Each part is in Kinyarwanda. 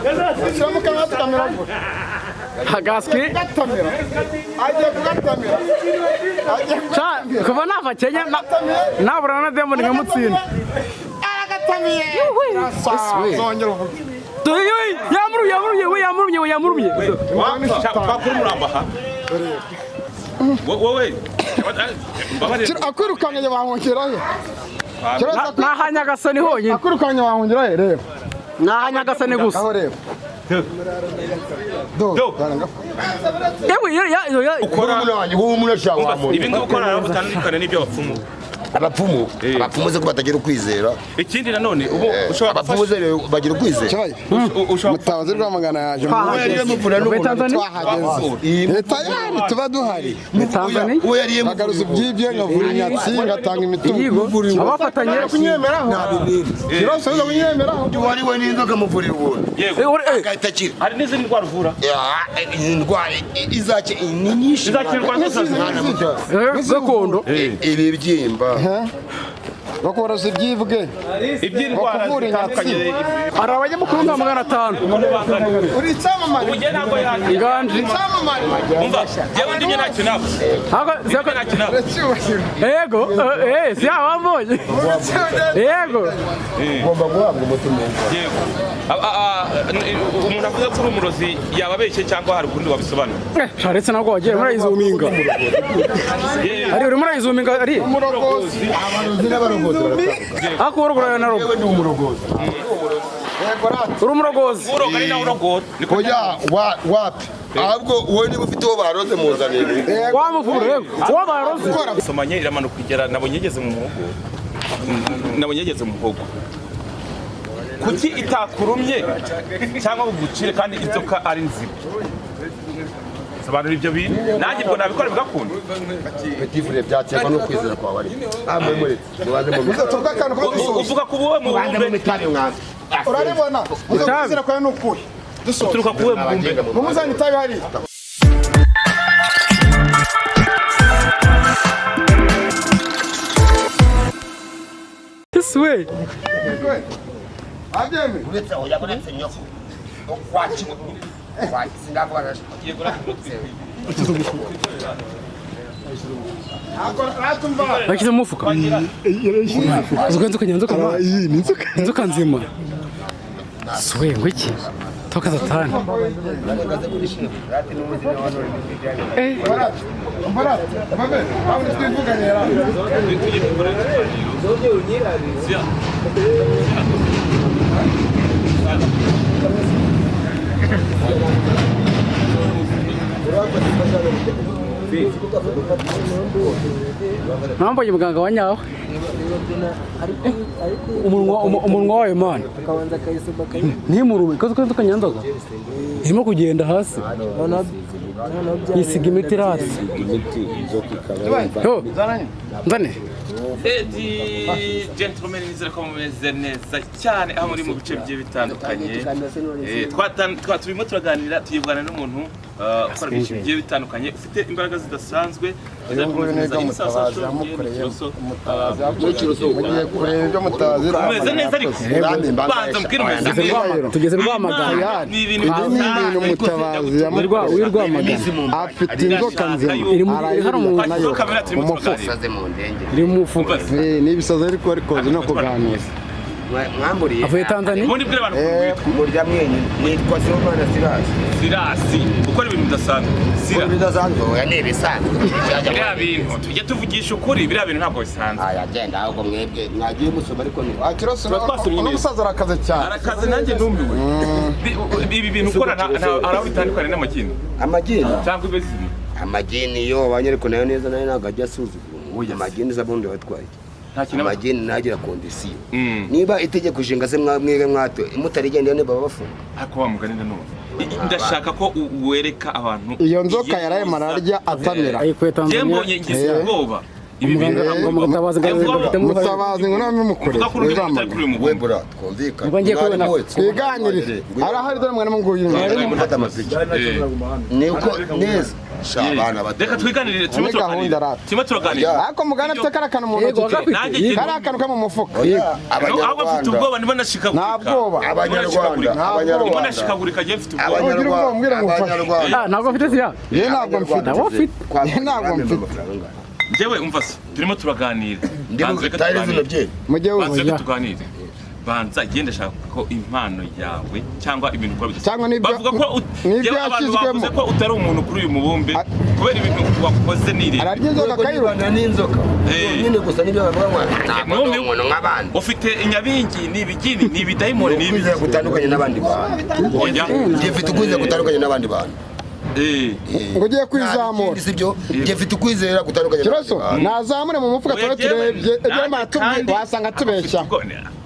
Shyiramo kamera tukamera. Hagaski. Agiye kugatamira. Cha kuva nava Kenya nabura na Diamond nkamutsinda. Agatamiye. Zongera uvuge. Tuyi yamurumye. Pakuru murambaha. Wowe. Akwirukanye bahongerayo. Nahanyagasani honyine. Akwirukanye bahongerayo reba. Nahanyagasani gusa. Aho reba. Ukora umunanyi w'umunasha wa muntu. Ibi ngibi ukora butandukanye n'ibyo bapfumu. Abapfumu ze ko batagira ukwizera. Ikindi nanone ubu ushobora abapfumu ze bagira ukwizera. Mutabazi rwamagana yaje tayari tuba duhari bagaruza ibyibye nkavura inyatsi ngatanga imitungo abafatanye kunyemeraho kirose zo kunyemeraho wari we n'inzoka muvurira ubuntu agahita kira hari n'izindi ndwara uvura indwara izake ni nyinshi izakirwa gakondo ibibyimba bakoroza ibyibwe iby'indwara zitandukanye hari abanyamukuru nka 500 uri cyamamare ubuje ntabwo inganji cyamamare umva jewe ndimye ntacyo nabo hago ntacyo nabo yego si abambonye yego ugomba guhabwa umutima yego umuntu avuga ko umurozi yababeshye cyangwa hari ukundi wabisobanura sharetse nabwo wagiye murayizuminga ari uri murayizuminga ari umurogozi abarozi n'abarogozi akorogora na rogo ni umurogozi uri umurogozi uroga ari nawe urogoza oya wapi ahubwo wowe niba ufite uwo baroze muzanire wamuvura yego uwo baroze somanye iramanuka igera nabonye yegeze mu muhogo kuki itakurumye cyangwa ugucire kandi inzoka ari nzima sobanura ibyo bintu nanjye ubwo nabikora bigakunda petifure byaterwa no kwizera kwawe ari amwe muri muzatorwa kandi ko uvuga ku buwe mu bumbe uraribona kwizera kwawe n'ukuri duturuka ku buwe mu bumbe mumuzanye itabi hari this way Ajeme uretse oya buretse nyoko kwakimo singavuga agiye gura bakize mufuka inzoka nzima swe ngwiki toka satani Nambaye muganga wa nyawe umunwa wawe man ntimurume kazo kanyanzaga irimo kugenda hasi yisiga imiti hasi nzane gentlemen nizere ko mumeze neza cyane aho muri mu bice bigiye bitandukanye turimo turaganira tuyivugana n'umuntu ukora ibintu bigiye bitandukanye ufite imbaraga zidasanzwe umeze neza ariko banza mbwira tugeze Rwamagana ni ibintu mutabazi w'Irwamagana afite inzoka nzima hari umuntu nayo umufuka iri mu mufuka n'ibisaza ariko no kuganira mwamburiye avuye Tanzania ubundi bwira abantu murya mwenye nitwa Sibomana Sirasi ukora ibintu bidasanzwe bidasanzwe oya ni ibisanzwe biriya bintu tujye tuvugisha ukuri biriya bintu ntabwo bisanzwe agenda ahubwo mwebwe mwagiye musoma ariko ni akirose n'umusaza arakaze cyane arakaze nanjye ndumiwe ibi bintu ukora araho bitandukanye n'amagini cyangwa ibizima amagini yo abanyereko nayo neza nayo ntabwo ajya asuzugura amagini z'abundi watwaye amagini nagira kondisiyo niba itegeko nshinga se mwebwe mwato mutarigenda ne baba bafunga ako wamugani na none ndashaka ko wereka abantu iyo nzoka yaraye mararya atamira jembo ngize ubwoba ibi bintu mutabazi ngo nawe mumukore webura twumvikana ngo ngiye kubona twiganirire arahari dore mwana munguyu mufata amapiki niko neza shabana bate reka twiganirire turimo turaganira ariko mugana afite karakana mu ntoki karakana ka mu mufuka ahubwo mfite ubwoba niba nashikagurika ntabwoba niba nashikagurika njye mfite ubwoba ntabwo mfite siya ye ntabwo mfite ntabwo mfite njyewe umva se turimo turaganira mujye banza tuganire banza genda shaka ko impano yawe cyangwa ibintu ukora cyangwa bavuga ko abantu bavuze ko utari umuntu kuri uyu mubumbe kubera ibintu wakoze nirira ararya inzoka kayirwana n'inzoka nyine gusa nibyo bavuga ngo umuntu nk'abandi ufite inyabingi n'ibigini n'ibidayimoni n'ibizera gutandukanye n'abandi bantu ngifite ukwizera gutandukanye n'abandi bantu ngo ugiye kwizamura sibyo ngifite ukwizera gutandukanye kiroso nazamure mu mufuka turebye ibyo matubye wasanga tubeshya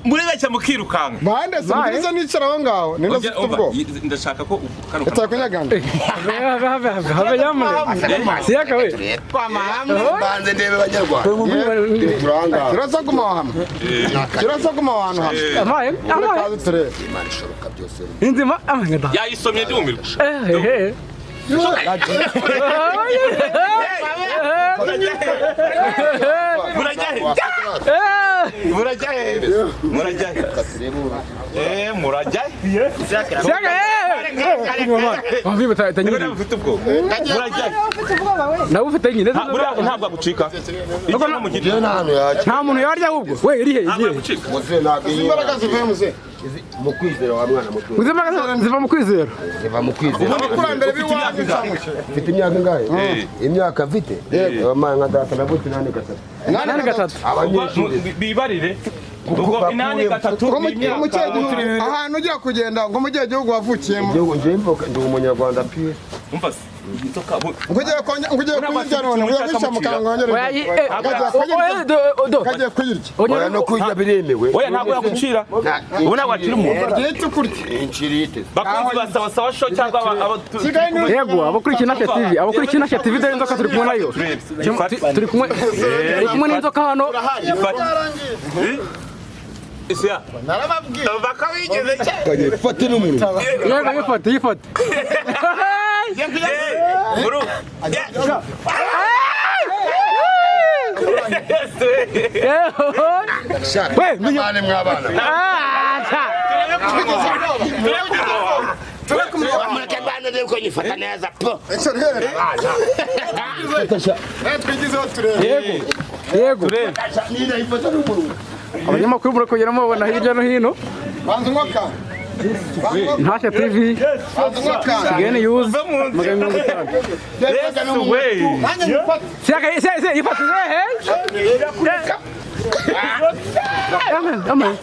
muribeshya mukirukanga bande se mbiriza nicara aho ngaho nenda ufite ubwo ndashaka ko ukaruka utakunyaganda habe yamure siyaka we kwa mahame banze ndebe banyarwanda turanga kiroso guma wahamwe kiroso guma wantu hamwe amaye kazi turebe imana ishoboka byose inzima amangada yayisomye ndumirwa nta muntu yarya ahubwo we irihe igihe imbaraga zivuye muze mu kwizera wa mwana muto imbaraga ziva mu kwizera ziva mu kwizera abakurambere b'iwacu mfite imyaka ingahe imyaka mfite mwana nka data navutse 8 abanyeshuri bibarire ubwo 8 ahantu ugiye kugenda ngo mu gihe gihugu wavukiyemo igihugu njye mvuka ndi umunyarwanda pire umva se ugiye kuyirya none ugiye kwishyira mu kanwa wongere kagiye kuyirya oya no kuyirya biremewe oya ntabwo yagucira ubu ntabwo akiri umuntu gihita ukurya incirite bakunzi basaba sawa show cyangwa yego abakurikiye Nasha TV dore inzoka turi kumwe nayo turi kumwe n'inzoka hano Isia narababwiye bakawigeze kagiye fata n'umuntu yego yifate buru we mwabana mwabana mureke bana de ko nyifata neza po twigizeho turebe yego nina ifata n'umuntu abanyamakuru murakugera mubona hirya no hino banza umwaka Nasha TV Kigali News magana 50 siyaka yifate Amen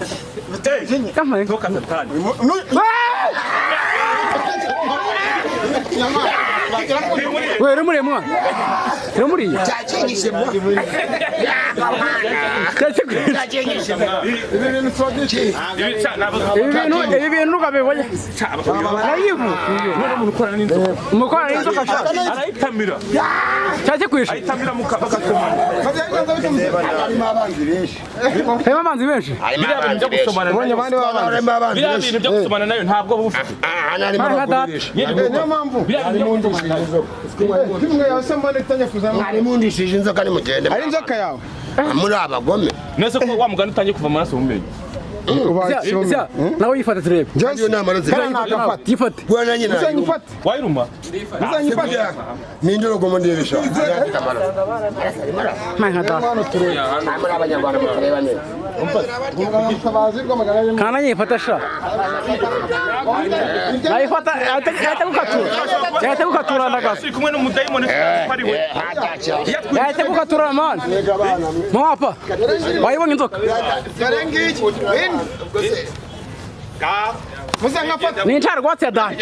we remuri mwa remuri cyakenyishe mwa ibi bintu kabibonye ayivu mukora n'inzoka arayitamira cyake kwisha ayitamira mukabagakomana harimo abanzi benshi byo gusomana biriya bintu byo gusomana nayo ntabwo bufite niyo mpamvu kimwe yasema nitanya kuzana ari mundishije inzoka ni mugende ari inzoka yawe muri abagome nese ko wa mugani utangiye kuva amaraso mu menyo nawe yifate turebe iyo nama yifate bwana nyina uzanyifate wayiruma uzanyifate mindoro ngo ndebesha muri abanyarwanda mutureba neza umutabazi bw'amagara kana yifata sha nayifata yahita gukatura ndagaso kumwe n'umudayimoni ari we yahita gukatura man mwapa wayibonye inzoka ni nchara gwatsi ya dani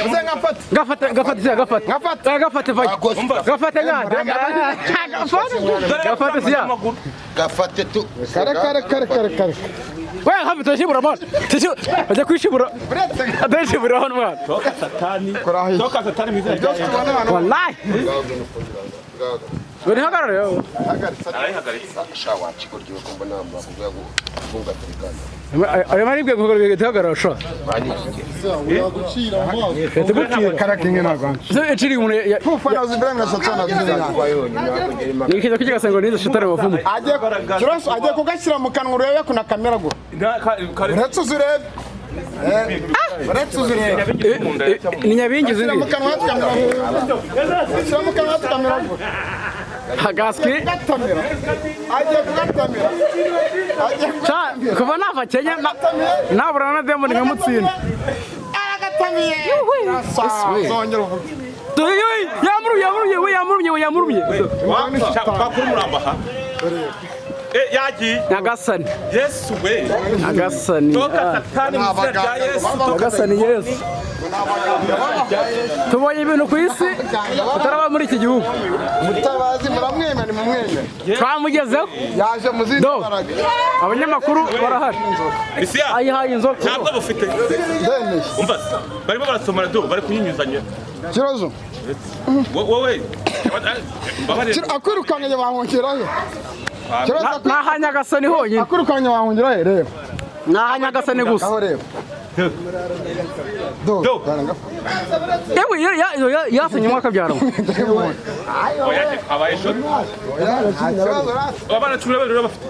gafate vai gafate siya gafate tu kare we hafi tashibura man aje kwishibura adashibura hano man toka satani mizera wallahi Uri hagarara yo. shawa kigoryo ko mbona bavuga ngo funga Afrika Ayo maribwe ngo hagarara sho. karakinge naganje So echiri umuntu fana uzibrenga satana nikiza kugira ngo nizo shitare bavumu. ajye kugashyira mu kanwa urebe kuna kamera go uretse uzurebe Ni nyabingi zindi. mu kanwa tukamera shyira mu kanwa tukamera go Hagaski. ajye kugatamira Cha kuva nava Kenya nabura na demo ngamutsinda. aragatamiye zongera uvuge Yamurumye. bakuru murambaha yagiye Nagasani. Yesu we Nagasani. toka satani mu izina rya Yesu Nagasani Yesu. Tubonye ibintu ku isi utaraba muri iki gihugu. mutabazi muramwemera ni mumwemera Twamugezeho. yaje mu zindi Do. mbaraga Abanyamakuru barahari. Isia Ayihaye inzoka. ntabwo bufite demeje umva barimo barasomana do bari kunyinyuzanya kibazo wowe akwirukanye bahongerayo Naha Nyagasani honyine. akwirukanye bahongerayo reba Naha Nyagasani gusa. aho reba Do. Yewe yasenye umwaka byaro. abaye shoti abana cumi n'abiri bafite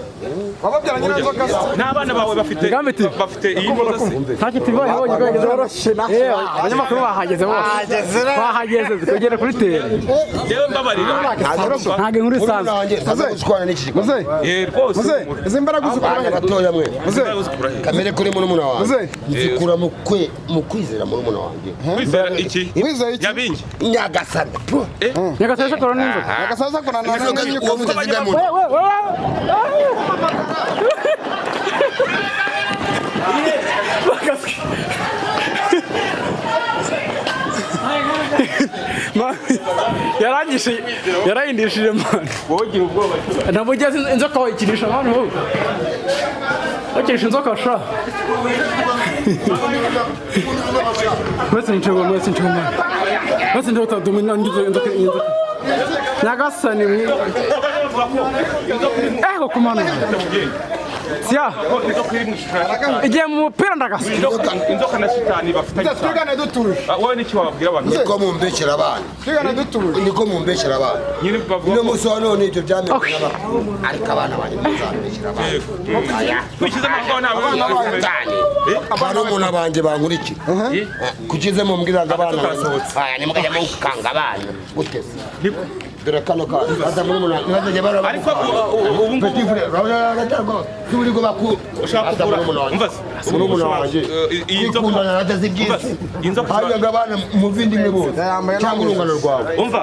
wababyaranye n'inzoka n'abana bawe bafite iyi mboga Ntacyo tibaye honyine byoroshye na. Abanyamakuru bahageze bose. Bahageze kugera kuri tere. yewe mbabarira Ntabwo inkuru isanzwe. azagutwara n'iki muze rwose muze izi mbaraga uzikura batoya mwe muze kamere kuri murumuna wanjye muze zikura mu kwizera murumuna wanjye kwizera iki wizeye iki nyabingi nyagasani Nyagasani sakora n'inzoka. agasaza kuna na uwo mutaziga mu yarayindishije mwana. wogira ubwoba Namugeze inzoka wayikinisha abantu wowe. Wakinisha inzoka sha. Mwese nchego mwana. Mwese ndio utadomina inzoka. Nyagasani mwe. Kumana. Siya. Igiye mu mupira ndagasa. inzoka na shitani bafitanye twigane dutuje wowe n'iki wababwira abantu niko mumbekera abana twigane dutuje niko mumbekera abana nyine bavuga uno munsi wa none ibyo byamenye ariko abana banjye muzambekera abana wishyizemo ko nta bana barumuna banjye bankurikira kukize mumbwira ngo abana aya nimugajya mukanga abana guteze dore kano kana aza murumuna ntibazajya baraba ariko ubu ngubu petit frère urabona turi go baku ushaka kugura umva murumuna wanjye iyi nzoka ikundana natazi byinshi hajyaga abana mu bindi mwe bose cyangwa urungano rwawe umva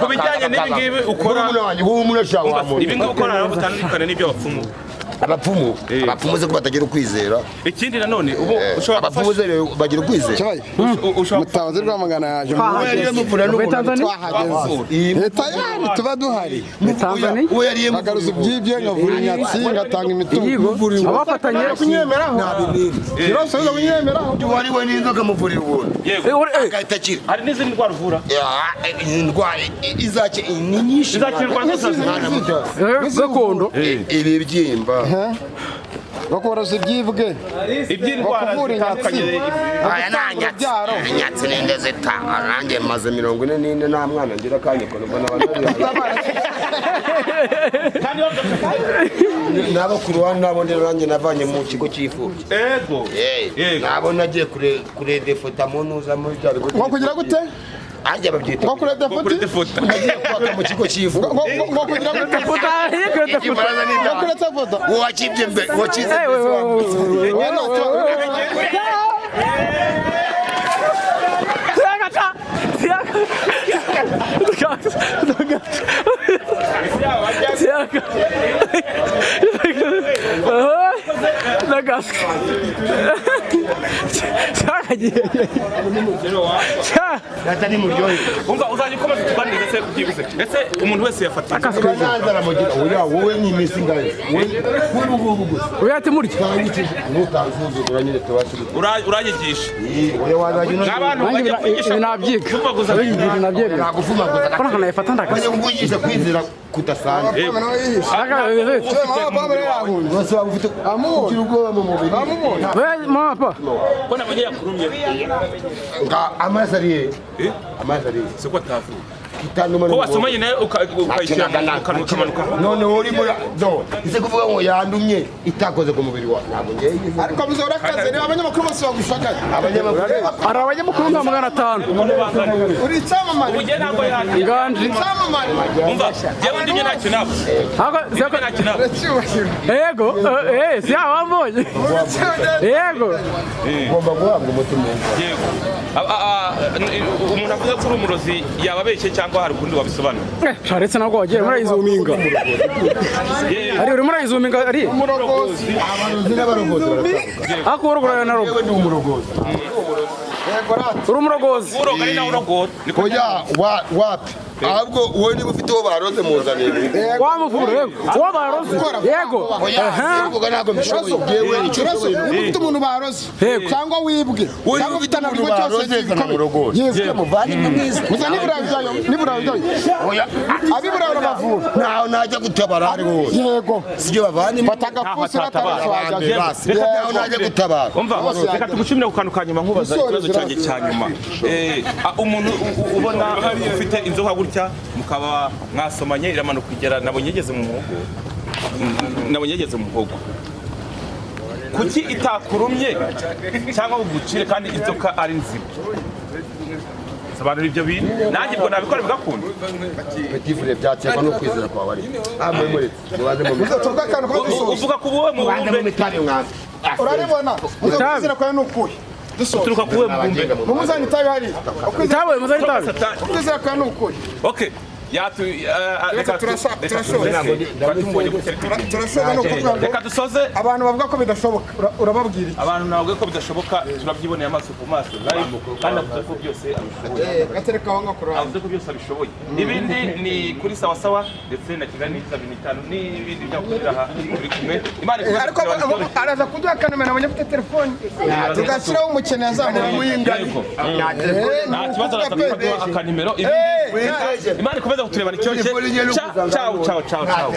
ku bijyanye n'ibi ngibi ukora murumuna wanjye wowe umurasha wa muntu ibi ngibi ukora ntabwo bitandukanye n'ibyo bapfumu abapfumu ze ko batagira ukwizera ikindi nanone ubu ushobora abapfumu ze bagira ukwizera mutabazi rwamagana yaje tayari tuba duhari uwo yariye agaruza ibyibye nkavura inyatsi ngatanga imitungo abafatanye kunyemeraho kirose uza kunyemeraho wari we n'inzoka muvurira ubuntu agahita akira hari n'izindi ndwara uvura indwara izaki ni nyinshi izakirwa gakondo ibibyimba bakoroza ibyibwe iby'indwara zitandukanye aya nanyatsi inyatsi ninde zitanga nanjye maze 44 nta mwana ngira kandi ko mbona nabo kuruhande nabo nanjye navanye mu kigo cy'ifubyi ego nabo nagiye kure defota munuza muri bya bigo ngo kugira gute ajya babyita ngo kure defota nagiye kwaka mu kigo cy'ifubyi ngo kugira gute ngo kure defota wakibye mbe wakize Nagasca. kagiye atari muryohe umva uzajya ukomeza tuganirize se byibuze ese umuntu wese yafata kananzara mugira oya wowe ni imisi ngaye wowe gusa oya ati murya nutazuzugura nyine tubashe uranyigisha oya wazajya n'abantu bajya kwigisha nabyiga kuvuguza nabyiga nagufumaguza ko nakanayifata ndakaza kanya ngugisha kwizera kudasanzwe bose bagufite kugira ubwoba mu mubiri mama papa ko nabonye yakurumye amazi ariye amazi ariye siko atavuga ko wasomanye nawe ukayishyira ukamanuka none uri muri ise kuvuga ngo yandumye itakoze ku mubiri wawe ntabwo ngiye ariko muzora kaze ni abanyamakuru bose bagushagaye ari abanyamakuru nka 500 uri cyamamare ubuje ntabwo yandi inganje cyamamare umva jewe ndimye nta kinabo hako nta kinabo yego si abambonye yego ugomba guhabwa umutima yego umuntu avuga ko uri umurozi yaba abeshye cyangwa hari ukundi wabisobanura sharetse nabwo wagiye murayizuminga ari uri murayizuminga ari umurogozi abarozi n'abarogozi baratandukanye ako urugura na rogo yewe ni umurogozi uri umurogozi uroga ari nawe urogora oya wapi ahubwo wowe niba ufite uwo baroze muzanire wamuvura yego uwo baroze yego kuko ntabwo mbishoboye yewe ikibazo niba ufite umuntu baroze cyangwa wibwe cyangwa ufite umuntu baroze zana umurogozi yego muvandimwe mwiza muza niburayo oya abiburayo urabavura ntaho najya gutabara ari hose yego sibyo bavandimwe batagafusi abandi basi ntaho najya gutabara umva reka tugushimire ku kantu ka nyuma nkubaza ikibazo cyanjye cya nyuma umuntu ubona ufite inzoka gutya mukaba mwasomanye iramanuka igera nabonye yegeze mu muhogo kuki itakurumye cyangwa ugucire kandi inzoka ari nzima sobanura ibyo bintu nanjye ubwo nabikora bigakunda petit frère byaterwa no kwizera kwawe ari amwe muri mubaze mu muzatorwa akantu ko dusoza uvuga ku buwe mu bumbe mitari mwana uraribona muzakwizera kwawe n'ukuri uturuka ku buwe mu bumbe mumuzani itabi hari itabe muzari itabe ukwizera kwawe n'ukuri okay reka dusoze abantu bavuga ko bidashoboka urababwira iki abantu navuga ko bidashoboka turabyiboneye amaso ku maso kandi avuze ko byose abishoboye gatereka aho ngakora avuze ko byose abishoboye ibindi ni kuri sawasawa ndetse na kigali ni 75 n'ibindi byakurira aha turi kumwe imana ariko araza kuduha akanumero abonye afite telefone tugashyiraho umukene yazamura muyingari nta kibazo araza kuduha akanimero imana ikomeza kuturebana ikibazo cye ciao